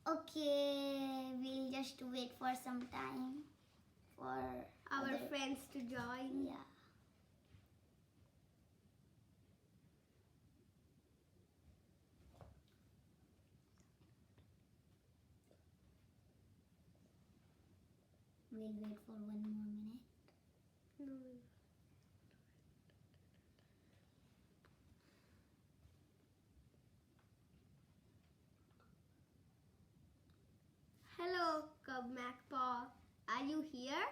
Okay, we'll just wait for some time for Our friends to join. Yeah. We'll wait for 1 more minute. No. Hello, Cub Macpaw. Are you here?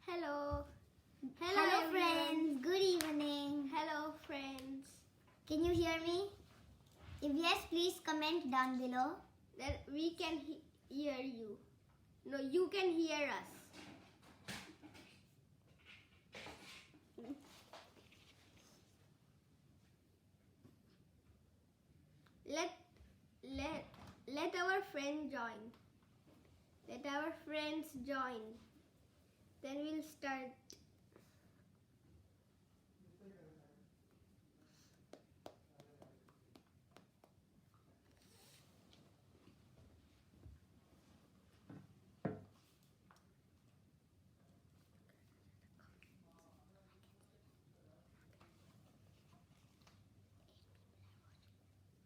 Hello. Hello everyone. friends, good evening. Hello, friends. Can you hear me? If yes, please comment down below. That we can hear you. No, you can hear us. Let our friend join. Let our friends join. Then we'll start.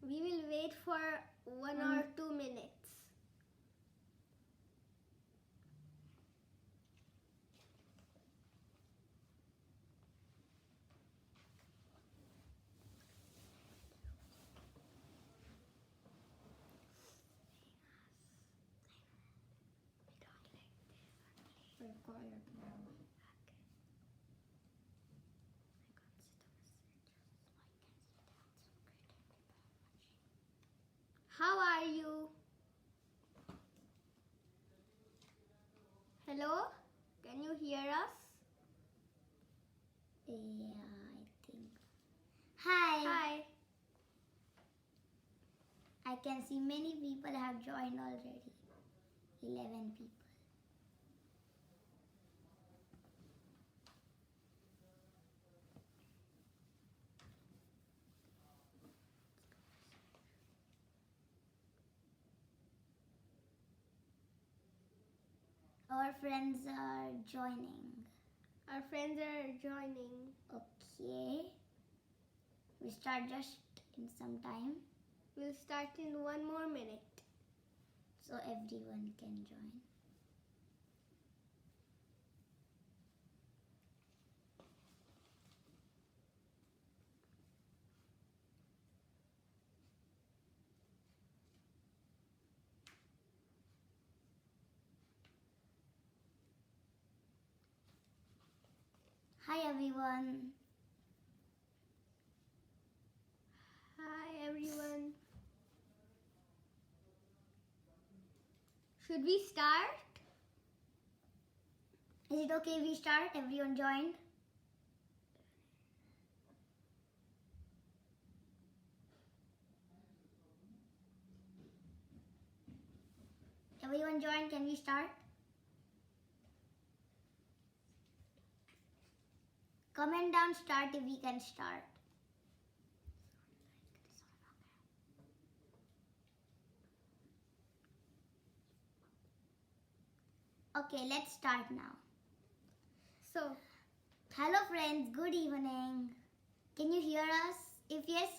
We will wait for 1 or 2 minutes. How are you? Hello? Can you hear us? Yeah, I think. Hi. Hi. I can see many people have joined already. 11 people. Our friends are joining. Our friends are joining. Okay. We start just in some time We'll start in 1 more minute. so everyone can join. Hi everyone. Hi everyone. Should we start? Is it okay we start? Everyone joined? Everyone joined? Can we start? Comment down start if we can start. Okay, let's start now. So, Hello friends, good evening. Can you hear us? If yes,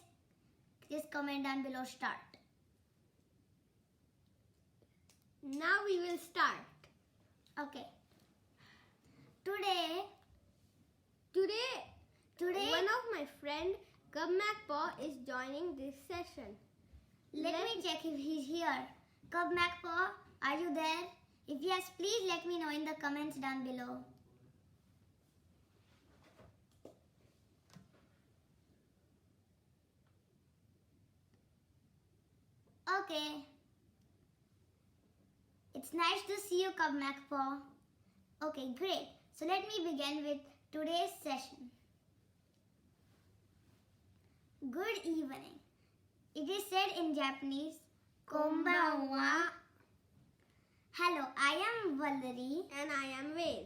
just comment down below start. now we will start. Okay. Today, One of my friend, Cub Macpaw, is joining this session. let me check if he's here. Cub Macpaw, are you there? If yes, please let me know in the comments down below. Okay. It's nice to see you, Cub Macpaw. Okay, great. So let me begin with today's session. Good evening. It is said in Japanese, Konbanwa. Hello, I am Valerie. And I am Ved.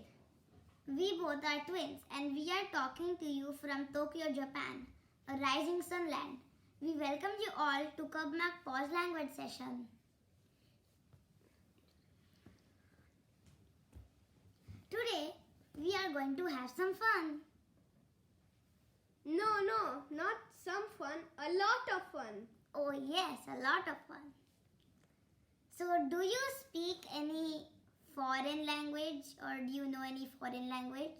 We both are twins and we are talking to you from Tokyo, Japan, a rising sun land. We welcome you all to Cubmac Pause language session. Today, we are going to have some fun. No, not some fun, a lot of fun. Oh yes, a lot of fun. So, do you speak any foreign language or do you know any foreign language?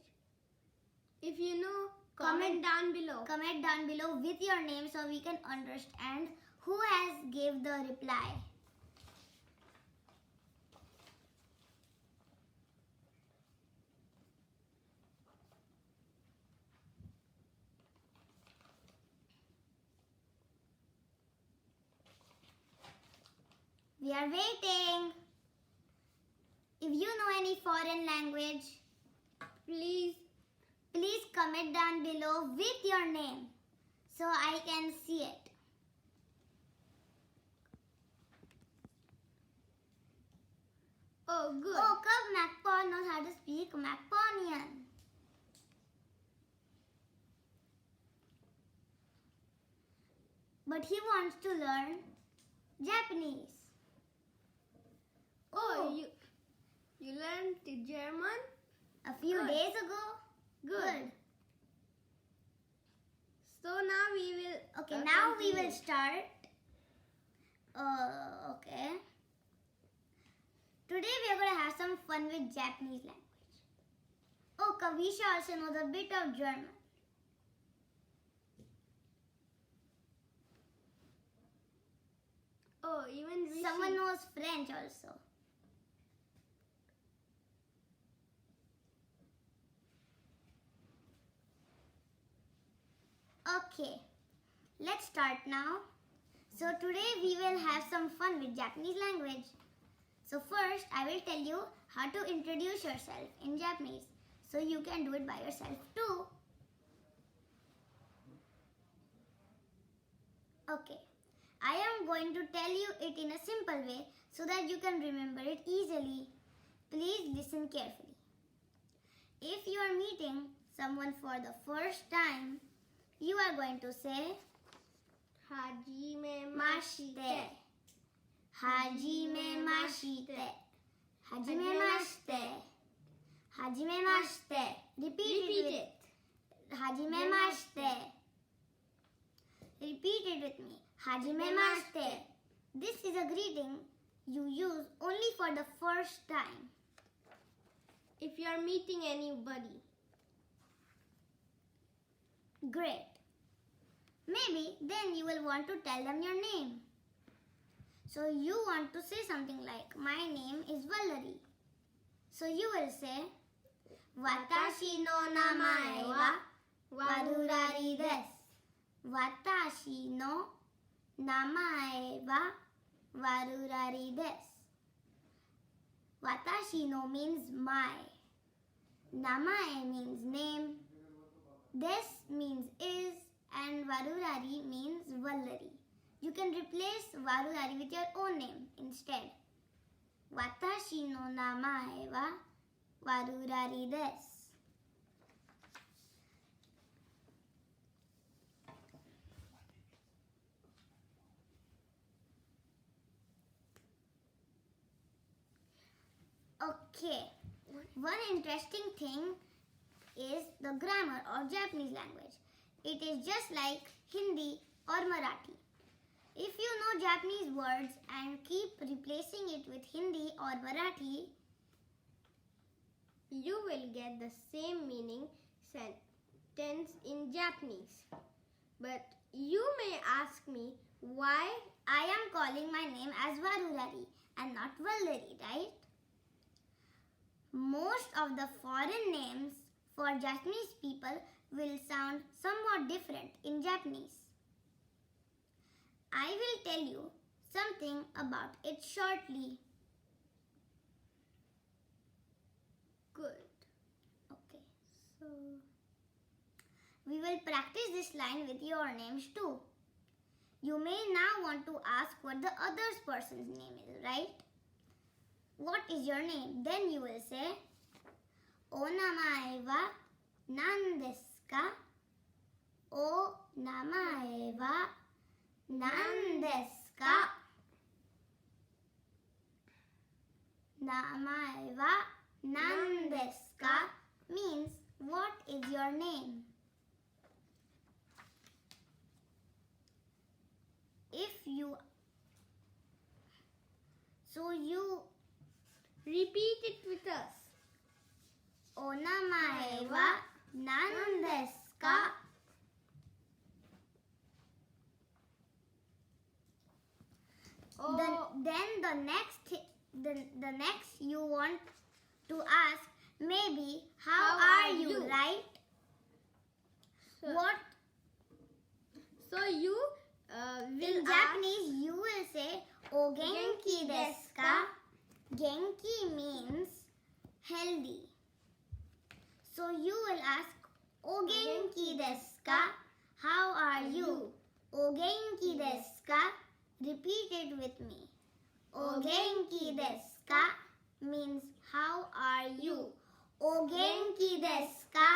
If you know, comment down below. Comment down below with your name so we can understand who has gave the reply. We are waiting. If you know any foreign language, Please, comment down below with your name so I can see it. oh good. Oh, Cub Macpaw knows how to speak Macpawnian. But he wants to learn Japanese. Oh, you learned the German? A few Good. days ago? Good. So now we will. Okay, now we will continue. start. Okay. Today we are going to have some fun with Japanese language. Oh, Kavisha also knows a bit of German. Oh, even Rishi. Someone knows French also. Okay, let's start now. So today we will have some fun with Japanese language. So first I will tell you how to introduce yourself in Japanese. So you can do it by yourself too. Okay, I am going to tell you it in a simple way so that you can remember it easily. Please listen carefully. If you are meeting someone for the first time, you are going to say Hajime Mashite. mashite. Hajime mashite. Hajime mashite. Hajime mashite. Repeat it. Hajime mashite. Repeat it with me. Hajime mashite. This is a greeting you use only for the first time. If you are meeting anybody. Great. Maybe then you will want to tell them your name. So you want to say something like, my name is Valerie. So you will say, Watashi no namae wa Warurari desu. Watashi no namae wa Warurari desu. Watashi no means my. Namae means name. Des means is. And Varurari means Valerie. You can replace Varurari with your own name instead. Watashi no namae wa Warurari desu. Okay. One interesting thing is the grammar of Japanese language. It is just like Hindi or Marathi. If you know Japanese words and keep replacing it with Hindi or Marathi, You will get the same meaning sentence in Japanese. But you may ask me why I am calling my name as Varurari and not Valerie, right? Most of the foreign names for Japanese people will sound somewhat different in Japanese. I will tell you something about it shortly. good. Okay, so we will practice this line with your names too. You may now want to ask what the other person's name is, right? What is your name? Then you will say, O namae wa nan desu ka? O namae wa nan desu ka? Namae wa nan desu ka means what is your name? So you repeat it with us. O namae wa nan desu ka? Then the next you want to ask maybe how are you, right? What? So you will In Japanese you will say o genki desu ka? Genki means healthy. So you will ask o genki desu ka? How are you? O genki desu ka? Repeat it with me. O genki desu ka means how are you? O genki desu ka?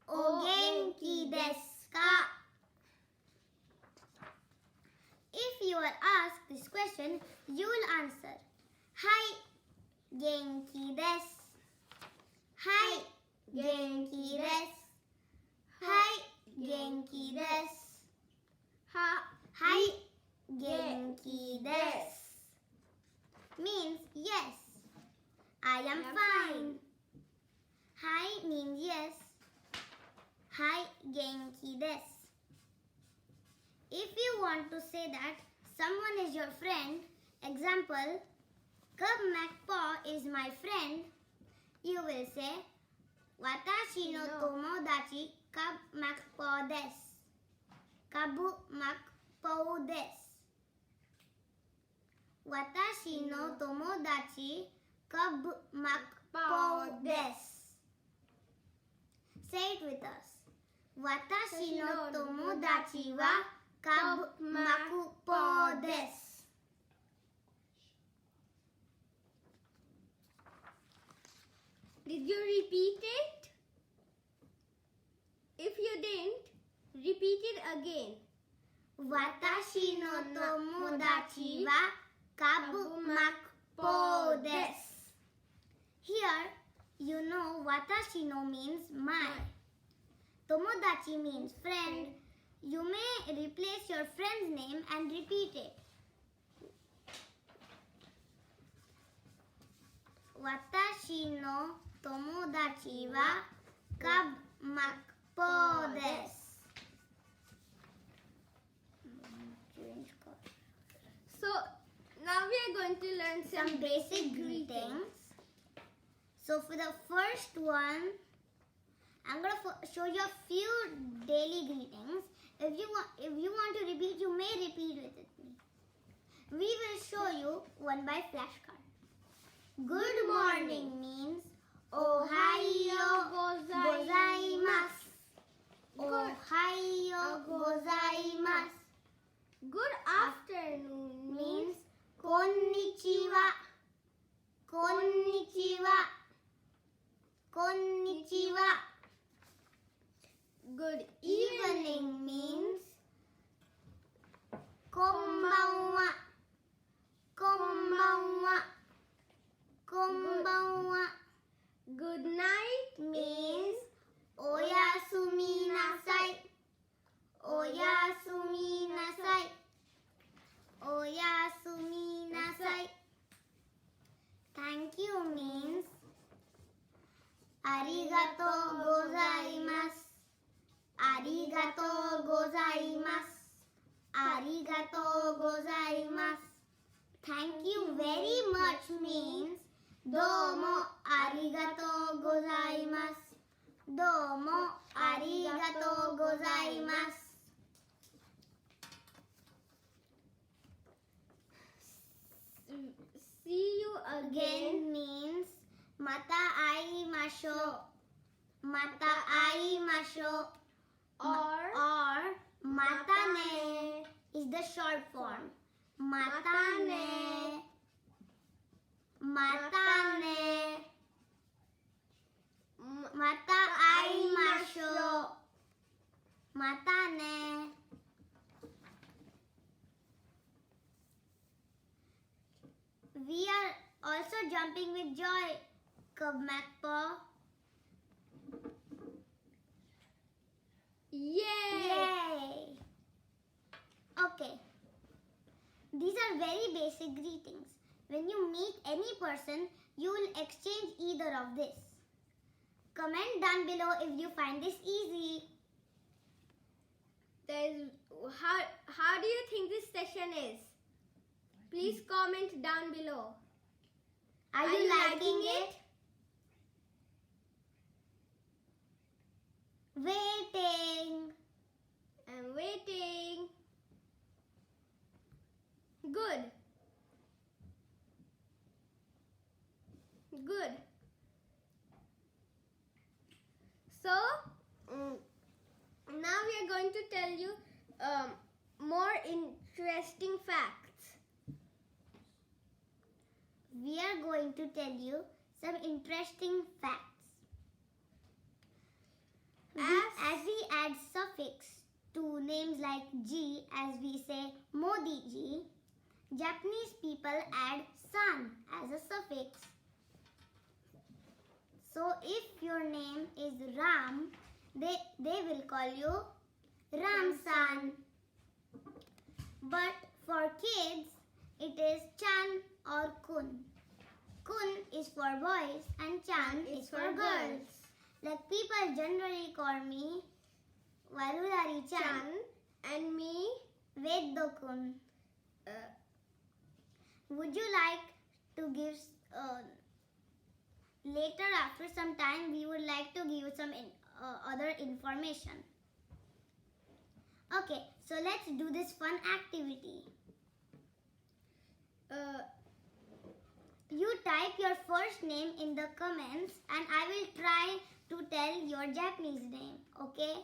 O genki desu ka? If you are asked this question, you will answer, Hi, genki desu. Hi, genki desu. Hi, genki desu. Hi, genki desu. Means yes, I am fine. Hi means yes. Hi, genki desu. If you want to say that someone is your friend, example, Cub McPaw is my friend, you will say, Watashi no tomodachi Cub McPaw desu. Kabu McPaw desu. Watashi no tomodachi Cub McPaw desu. Say it with us. Watashi no tomodachi wa Cub McPaw desu. Did you repeat it? If you didn't, repeat it again. Watashi no tomodachi wa Cub McPaw desu. Here, you know watashi no means my. Tomodachi means friend. You may replace your friend's name and repeat it. Watashi no tomodachi wa Cub McPaw desu. So now we are going to learn Some basic greetings. So for the first one, I'm going to show you a few daily greetings. If you want to repeat, you may repeat with me. We will show you one by flashcard. Good morning means Ohayo gozaimasu. Ohayo gozaimasu. Good afternoon Means konnichiwa. Konnichiwa. Konnichiwa. Good Evening means konbanwa. Konbanwa. Konbanwa. Good night Means oyasumi nasai. Oyasumi nasai. Oyasumi nasai. Thank you means arigato gozaimasu. Arigato gozaimasu. Arigato gozaimasu. Thank you very much means domo arigato gozaimasu. Domo arigato gozaimasu. See you again. Again means mata aimashou. Mata aimashou. Or matane is the short form. Matane. Matane. Mata aimasho. Mata ne. We are also jumping with joy. Kabmakpo. Yay! Yay! Okay. These are very basic greetings. When you meet any person, you will exchange either of this. Comment down below if you find this easy. How do you think this session is? Please comment down below. Are you liking it? Waiting. I'm waiting. Good. Good. So, now we are going to tell you more interesting facts. We are going to tell you some interesting facts. As we add suffix to names like ji, as we say Modi ji, Japanese people add san as a suffix. So if your name is Ram, they will call you Ram-san. But for kids, it is Chan or Kun. Kun is for boys and Chan is for girls. Like people generally call me Varudari Chan and me Veddo Kun. Would you like to give later after some time we would like to give you some other information. Okay, so let's do this fun activity. You type your first name in the comments and I will try to tell your Japanese name, okay?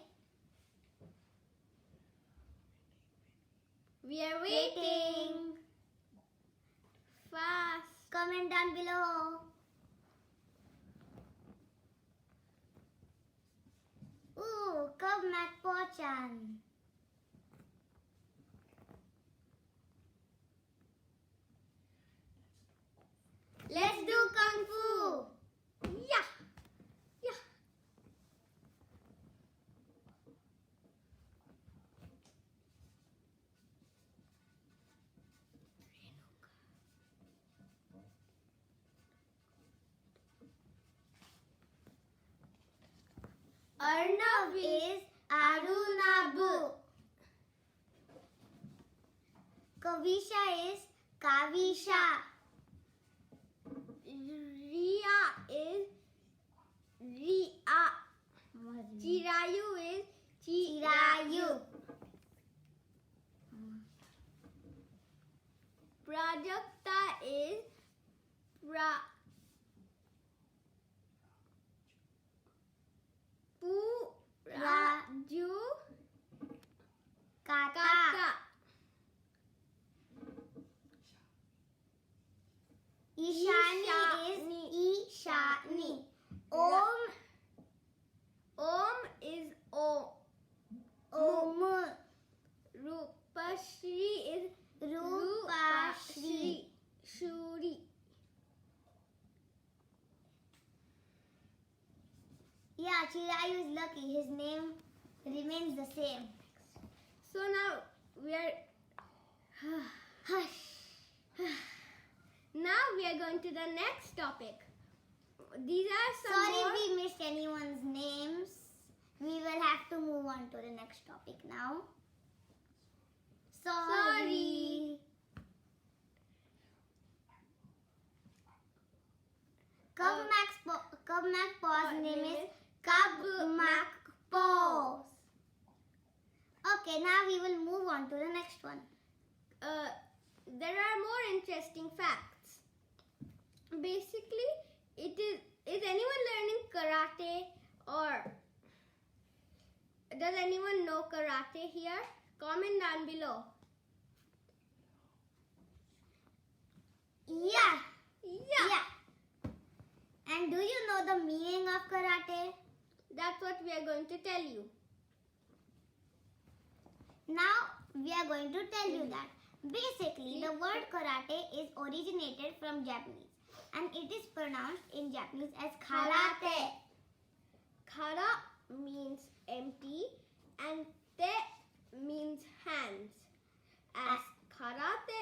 We are waiting. Fast. Comment down below. Ooh, Kabmakpo-chan. Let's do Kung Fu. Yeah. Yeah. Arnav is Arunabu. Kavisha is Kavisha. Ria is Ria. Chirayu is Chirayu. Prajakta is Raju Kata. Ishani is Ishani. Om is Om. Rupashri is Rupashri. Shuri. Yeah, Chirayu is lucky. His name remains the same. So now we are going to the next topic. These are some Sorry more... if we missed anyone's names. We will have to move on to the next topic now. Sorry. Kabmakpo's name is Kabmakpo. Okay, now we will move on to the next one. There are more interesting facts. Basically, is anyone learning karate or does anyone know karate here? Comment down below. Yeah. And do you know the meaning of karate? That's what we are going to tell you. Now we are going to tell you that basically the word karate is originated from Japanese and it is pronounced in Japanese as karate. Kara means empty and te means hands. As karate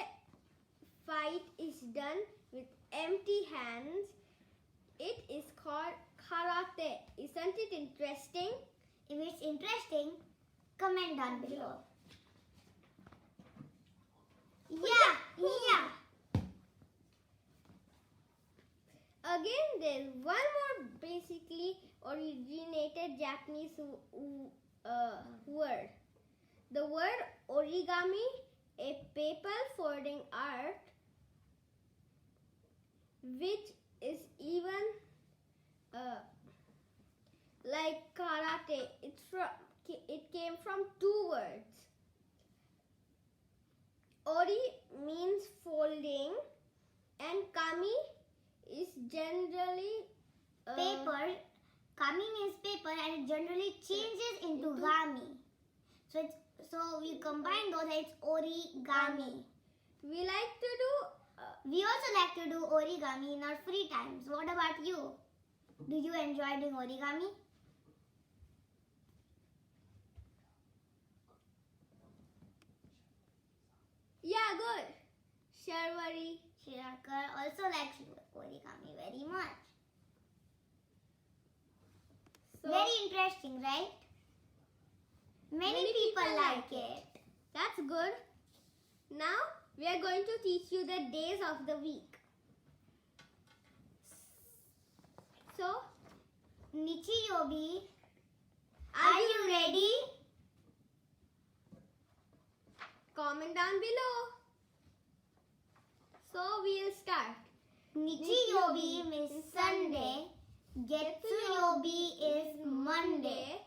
fight is done with empty hands, it is called karate. Isn't it interesting? If it's interesting, comment down below. Yeah. Again, there's one more basically originated Japanese word. The word origami, a paper folding art, which is even like karate. It came from two words. Ori means folding and kami is generally Paper, kami means paper and it generally changes into gami. So we combine those and it's origami. We like to do We also like to do origami in our free times. What about you? Do you enjoy doing origami? yeah, good. Sharwari. Shirakar also likes origami very much. So Very interesting, right? Many people like it. that's good. Now we are going to teach you the days of the week. So, Nichiyobi, are you ready? comment down below. So we'll start. Nichiyobi means Sunday. Getsuyobi is Monday.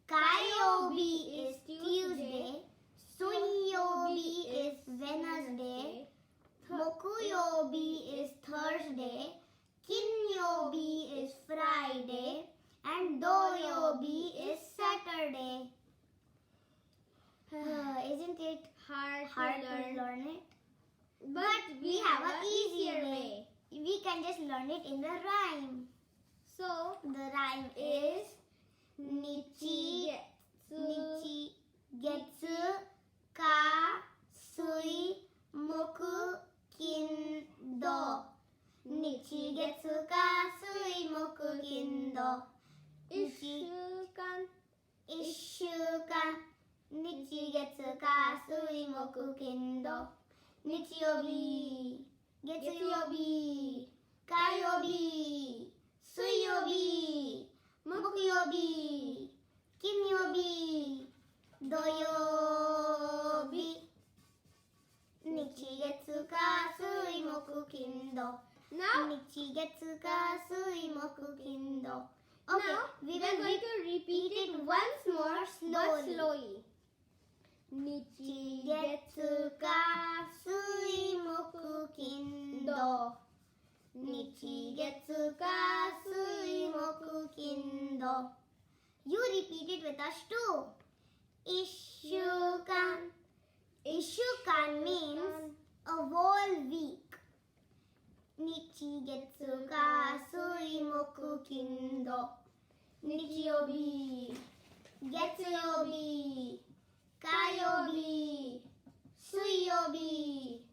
Kaiyobi is Tuesday. Suiyobi is Wednesday. Mokuyobi is Thursday. Kinyobi is Friday. And Doyobi is Saturday. Isn't it hard to learn it? But we have an easier way. We can just learn it in the rhyme. So The rhyme is Nichi, Getsu, Ka, Sui, Moku, Kindo. Nichi, Getsu, Ka, Sui, Moku, Kindo. Ishukan. Ishukan. Nichi, Getsu, Ka, Sui, Moku, Kindo. Nichiyobi, Getsuyobi, Kaiyobi, Suiyobi, Mokuyobi, Kinyobi, Doyobi. Nichi, Getsu, Ka, Sui, Moku, Kindo. Now, Nichi, Getsu, Ka, Sui, Moku, Kindo. Okay, now we are will going to repeat it once more but slowly. slowly. Nichi Getsu, Ka, Sui, Moku, Kindo. Nichi, Getsu, Ka, Sui, Moku, Kindo. You repeat it with us too. Ishukan. Ishukan means a whole week. Nichi, Getsu, Ka, Sui, Moku, Kindo. Nichiyobi, Getsuyobi, Kaiyobi, Suiyobi,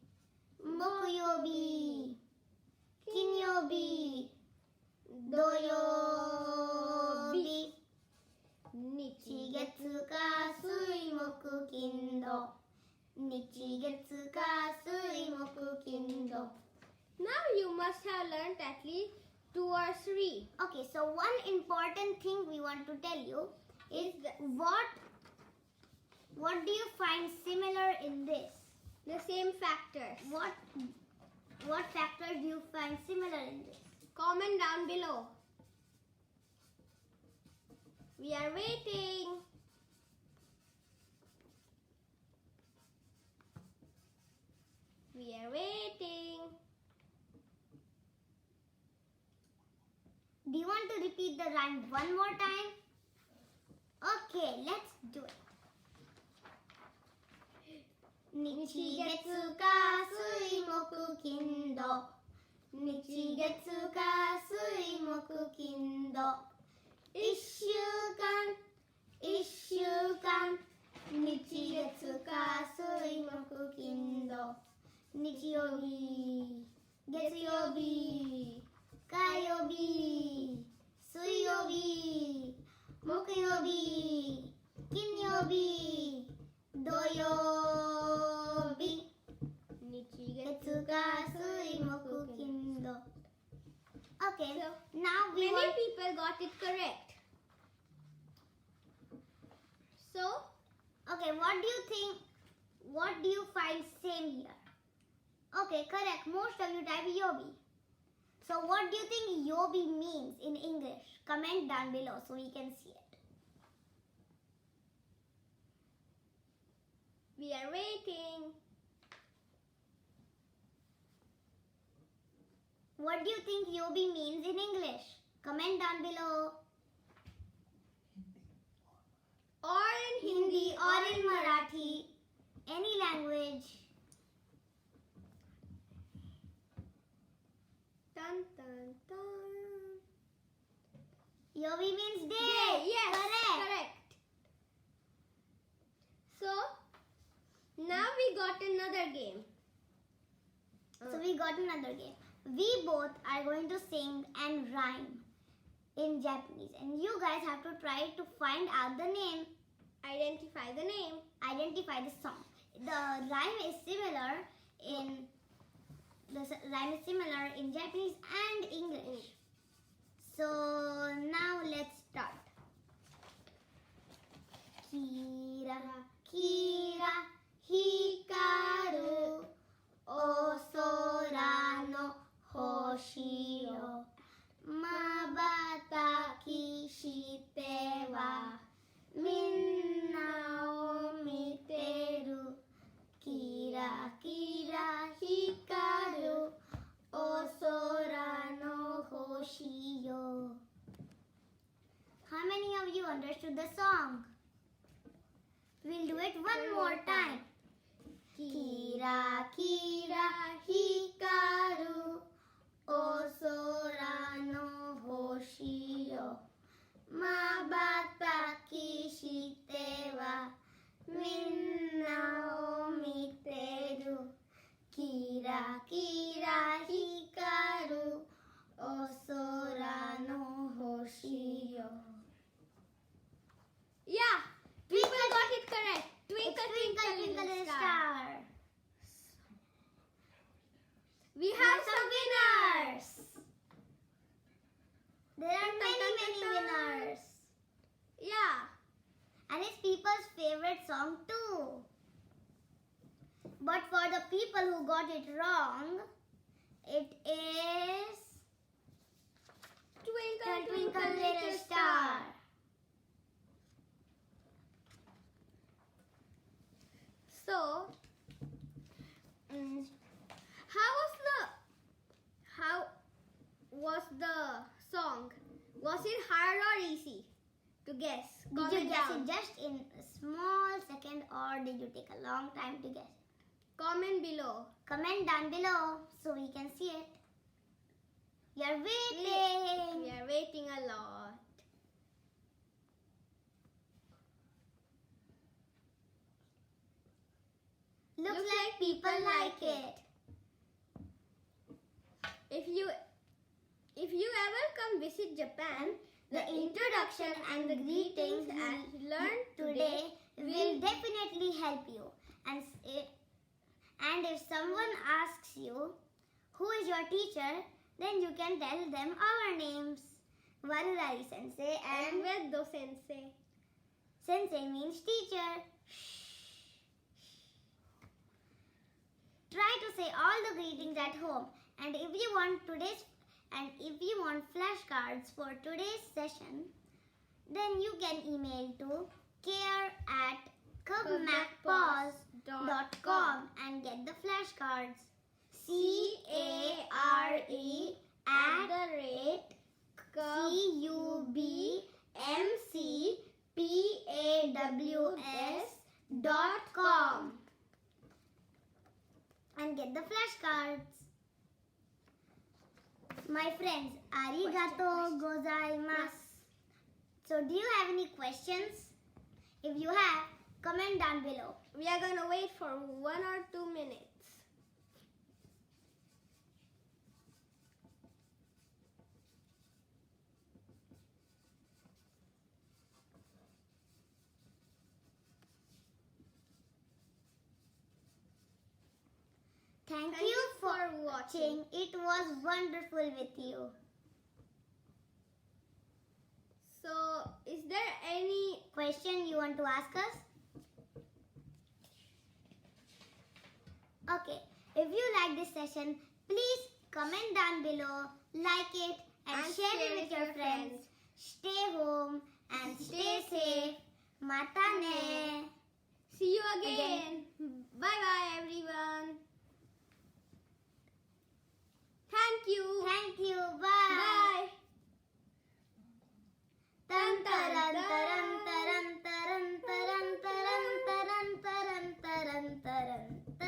Mokuyobi, Kinyobi, Doyobi. Nichi, Getsu, Ka, Sui, Moku, Kindo. Nichi, Getsu, Ka, Sui, Moku, Kindo. Now you must have learnt at least 2 or 3. Okay, so one important thing we want to tell you is what do you find similar in this? The same factors. What factors do you find similar in this? Comment down below. We are waiting. We are waiting. Do you want to repeat the rhyme one more time? Okay, let's do it. Nichigetsu ka suimoku kindo. Nichigetsu ka suimoku kindo. 1週間 1週間 日月火水木金土日曜日月曜日火曜日水曜日木曜日金曜日土曜日日月火水木金土 Okay, So, now we many want... people got it correct. So, Okay, what do you think? What do you find same here? Okay, correct. Most of you type Yobi. So what do you think Yobi means in English? Comment down below so we can see it. we are waiting. What do you think Yobi means in English? Comment down below. Or in Hindi or in Marathi. Any language. Dun, dun, dun. Yobi means day. Day, yes, Correct. So, now we got another game. So we got another game. We both are going to sing and rhyme in Japanese. And you guys have to try to find out the name. Identify the name. Identify the song. The rhyme is similar in Japanese and English. So now let's start. Kira, kira, hikaru, o sora no hoshi yo, mabataki shite wa minna o miteru. Kira, kira, hikaru, o sora no hoshi yo. How many of you understood the song? We'll do it one more time. Kira, kira, hikaru, o sora no hoshi yo, mabataki shite wa minna o miteru. Kira, kira, hikaru, o sora no hoshi yo. Yeah, people got it correct. Twinkle, Twinkle, twinkle, little star. We have some winners. There are many winners. Yeah. And it's people's favorite song too. But for the people who got it wrong, it is Twinkle, Twinkle Little Star. So, how was the song? Was it hard or easy to guess? Did you Comment guess down. it just in a small second or did you take a long time to guess? Comment below. Comment down below so we can see it. We are waiting. We are waiting a lot. Looks like people like it. If you ever come visit Japan, The introduction and the greetings and and learned today will definitely help you. And if someone asks you who is your teacher, then you can tell them our names. Varurari Sensei and and Veddo Sensei. Sensei means teacher. Try to say all the greetings at home. And if you want flashcards for today's session, then you can email to care@cubmacpaws.com and get the flashcards. CARE@CUBMCPAWS www.ws.com and get the flashcards. My friends, arigato gozaimasu. So do you have any questions? If you have, comment down below. We are going to wait for 1 or 2 minutes. Thank you for watching. It was wonderful with you. So, is there any Question you want to ask us? Okay. If you like this session, please comment down below, like it and share it with your friends. Stay home and stay safe. Mata ne. See you again. Bye bye everyone.